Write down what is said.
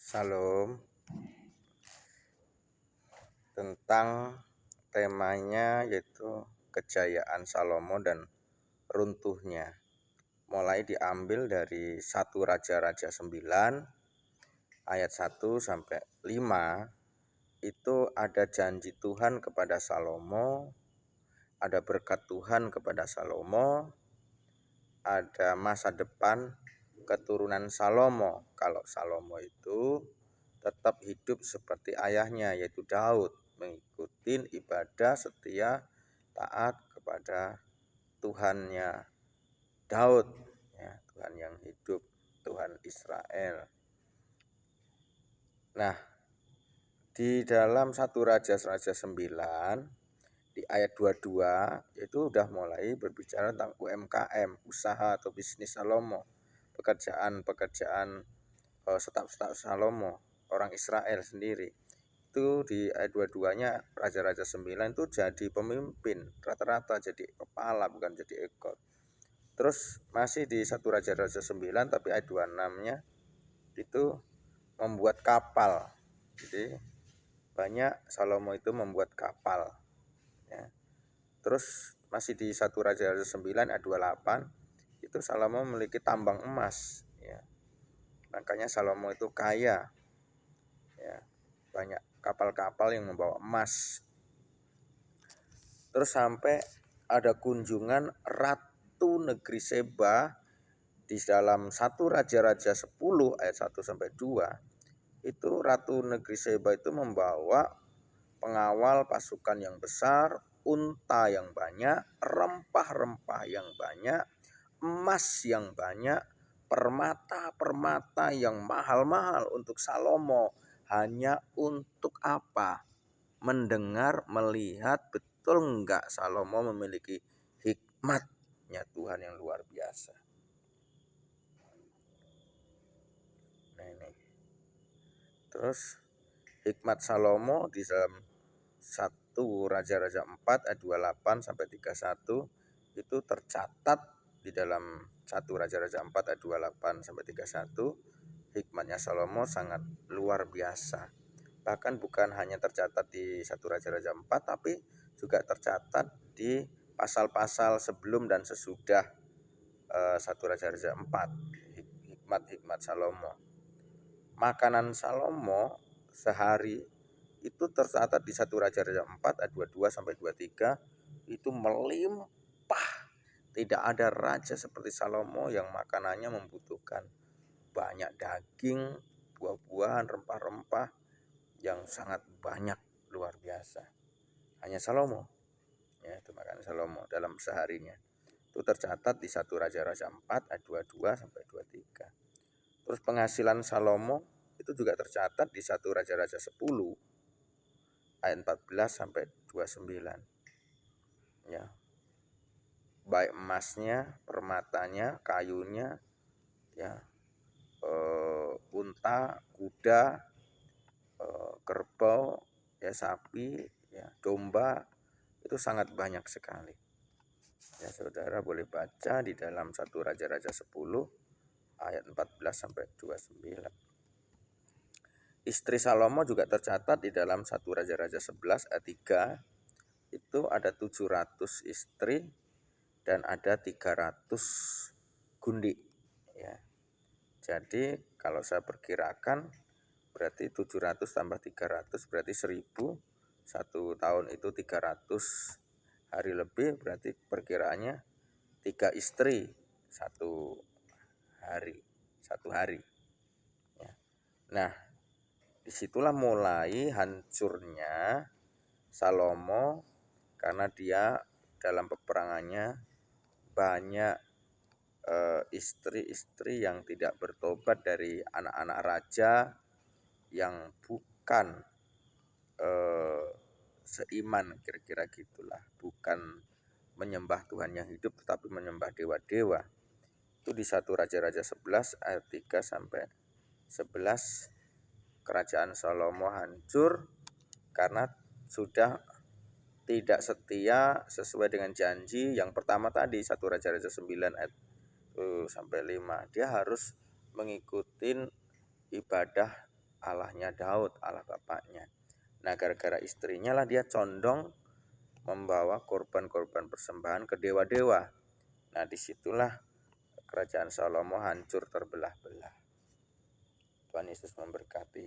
Salam, tentang temanya yaitu kejayaan Salomo dan runtuhnya. Mulai diambil dari 1 Raja-Raja 9 ayat 1 sampai 5. Itu ada janji Tuhan kepada Salomo, ada berkat Tuhan kepada Salomo, ada masa depan keturunan Salomo. Kalau Salomo itu tetap hidup seperti ayahnya yaitu Daud, mengikuti ibadah setia taat kepada Tuhannya Daud, ya, Tuhan yang hidup, Tuhan Israel. Nah, di dalam 1 Raja-Raja 9 di ayat 22 itu udah mulai berbicara tentang UMKM, usaha atau bisnis Salomo, pekerjaan staf-staf Salomo, orang Israel sendiri. Itu di ayat 22-nya Raja-Raja 9 itu jadi pemimpin, rata-rata jadi kepala bukan jadi ekor. Terus masih di 1 Raja-Raja 9 tapi ayat 26-nya itu membuat kapal. Jadi banyak Salomo itu membuat kapal, ya. Terus masih di 1 Raja-Raja 9 ayat 28 itu Salomo memiliki tambang emas, ya. Makanya Salomo itu kaya, ya. Banyak kapal-kapal yang membawa emas. Terus sampai ada kunjungan Ratu Negeri Seba di dalam 1 Raja-Raja 10 ayat 1 sampai 2. Itu Ratu Negeri Seba itu membawa pengawal pasukan yang besar, unta yang banyak, rempah-rempah yang banyak, emas yang banyak, permata-permata yang mahal-mahal untuk Salomo. Hanya untuk apa? Mendengar, melihat betul enggak Salomo memiliki hikmatnya Tuhan yang luar biasa. Nah ini. Terus hikmat Salomo di dalam 1 Raja-Raja 4 ayat 28 sampai 31 itu tercatat di dalam 1 Raja-Raja 4 ayat 28 sampai 31. Hikmatnya Salomo sangat luar biasa. Bahkan bukan hanya tercatat di 1 Raja-Raja 4 tapi juga tercatat di pasal-pasal sebelum dan sesudah 1 Raja-Raja 4. Hikmat-hikmat Salomo. Makanan Salomo sehari itu tercatat di 1 Raja-Raja 4 ayat 22 sampai 23 itu melimpah. Tidak ada raja seperti Salomo yang makanannya membutuhkan banyak daging, buah-buahan, rempah-rempah yang sangat banyak, luar biasa. Hanya Salomo, ya, itu makanan Salomo dalam seharinya. Itu tercatat di 1 Raja-Raja 4 ayat 22 sampai 23. Terus penghasilan Salomo itu juga tercatat di 1 Raja-Raja 10 ayat 14 sampai 29. Ya. Baik emasnya, permatanya, kayunya, ya, unta, kuda, kerbau, ya, sapi, ya, domba, itu sangat banyak sekali. Ya, saudara boleh baca di dalam 1 Raja-Raja 10 ayat 14 sampai 29. Istri Salomo juga tercatat di dalam 1 Raja-Raja 11 ayat 3. Itu ada 700 istri dan ada 300 gundik, ya. Jadi kalau saya perkirakan berarti 700 tambah 300 berarti 1000. 1 tahun itu 300 hari lebih, berarti perkiraannya 3 istri 1 hari, 1 hari, ya. Nah, disitulah mulai hancurnya Salomo karena dia dalam peperangannya banyak istri-istri yang tidak bertobat dari anak-anak raja yang bukan seiman, kira-kira gitulah, bukan menyembah Tuhan yang hidup tetapi menyembah dewa-dewa. Itu di 1 Raja-Raja 11 ayat 3 sampai 11. Kerajaan Salomo hancur karena sudah tidak setia sesuai dengan janji yang pertama tadi 1 Raja-Raja 9 ayat sampai 5. Dia harus mengikuti ibadah Allahnya Daud, Allah bapaknya. Nah, gara-gara istrinya lah dia condong membawa korban-korban persembahan ke dewa-dewa. Nah, disitulah kerajaan Salomo hancur terbelah-belah. Tuhan Yesus memberkati.